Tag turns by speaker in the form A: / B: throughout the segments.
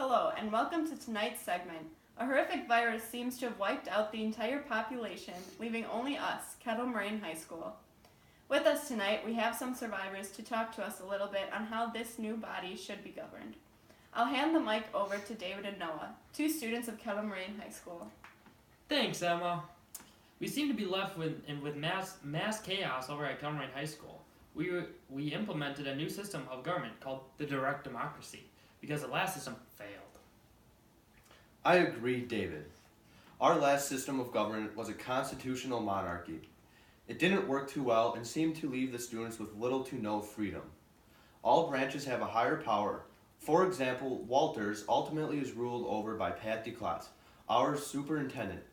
A: Hello, and welcome to tonight's segment. A horrific virus seems to have wiped out the entire population, leaving only us, Kettle Moraine High School. With us tonight, we have some survivors to talk to us a little bit on how this new body should be governed. I'll hand the mic over to David and Noah, two students of Kettle Moraine High School.
B: Thanks, Emma. We seem to be left with mass chaos over at Kettle Moraine High School. We implemented a new system of government called the direct democracy because the last system failed.
C: I agree, David. Our last system of government was a constitutional monarchy. It didn't work too well and seemed to leave the students with little to no freedom. All branches have a higher power. For example, Walters ultimately is ruled over by Pat DeClatz, our superintendent.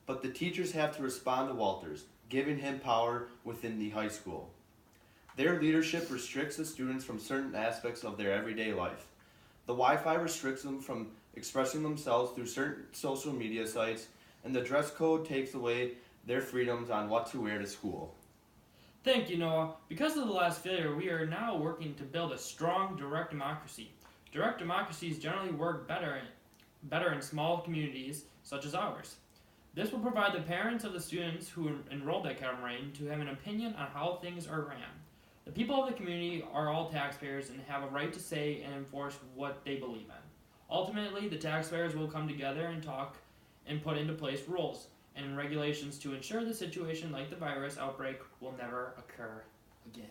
C: But the teachers have to respond to Walters, giving him power within the high school. Their leadership restricts the students from certain aspects of their everyday life. The Wi-Fi restricts them from expressing themselves through certain social media sites, and the dress code takes away their freedoms on what to wear to school.
B: Thank you, Noah. Because of the last failure, we are now working to build a strong direct democracy. Direct democracies generally work better in small communities such as ours. This will provide the parents of the students who enrolled at Kettle Moraine to have an opinion on how things are ran. The people of the community are all taxpayers and have a right to say and enforce what they believe in. Ultimately, the taxpayers will come together and talk and put into place rules and regulations to ensure the situation like the virus outbreak will never occur again.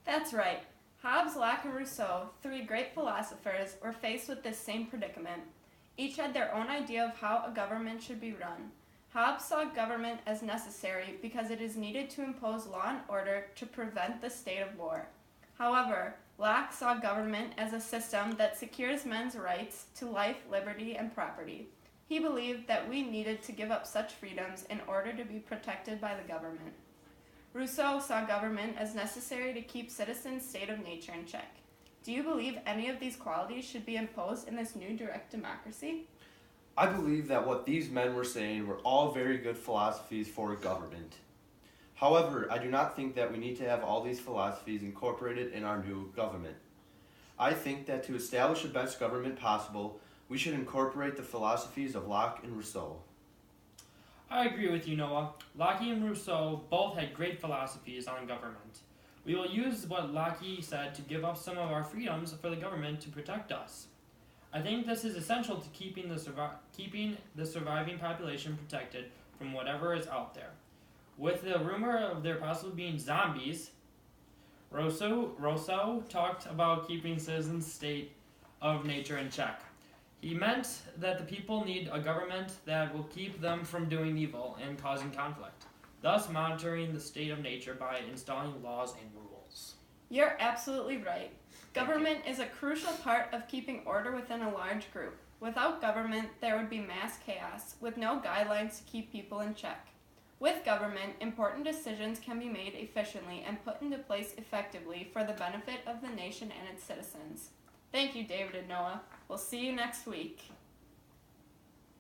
A: That's right. Hobbes, Locke, and Rousseau, three great philosophers, were faced with this same predicament. Each had their own idea of how a government should be run. Hobbes saw government as necessary because it is needed to impose law and order to prevent the state of war. However, Locke saw government as a system that secures men's rights to life, liberty, and property. He believed that we needed to give up such freedoms in order to be protected by the government. Rousseau saw government as necessary to keep citizens' state of nature in check. Do you believe any of these qualities should be imposed in this new direct democracy?
C: I believe that what these men were saying were all very good philosophies for government. However, I do not think that we need to have all these philosophies incorporated in our new government. I think that to establish the best government possible, we should incorporate the philosophies of Locke and Rousseau.
B: I agree with you, Noah. Locke and Rousseau both had great philosophies on government. We will use what Locke said to give up some of our freedoms for the government to protect us. I think this is essential to keeping the surviving population protected from whatever is out there. With the rumor of there possibly being zombies, Rousseau talked about keeping citizens' state of nature in check. He meant that the people need a government that will keep them from doing evil and causing conflict, thus monitoring the state of nature by installing laws and rules.
A: You're absolutely right. Government is a crucial part of keeping order within a large group. Without government, there would be mass chaos, with no guidelines to keep people in check. With government, important decisions can be made efficiently and put into place effectively for the benefit of the nation and its citizens. Thank you, David and Noah. We'll see you next week.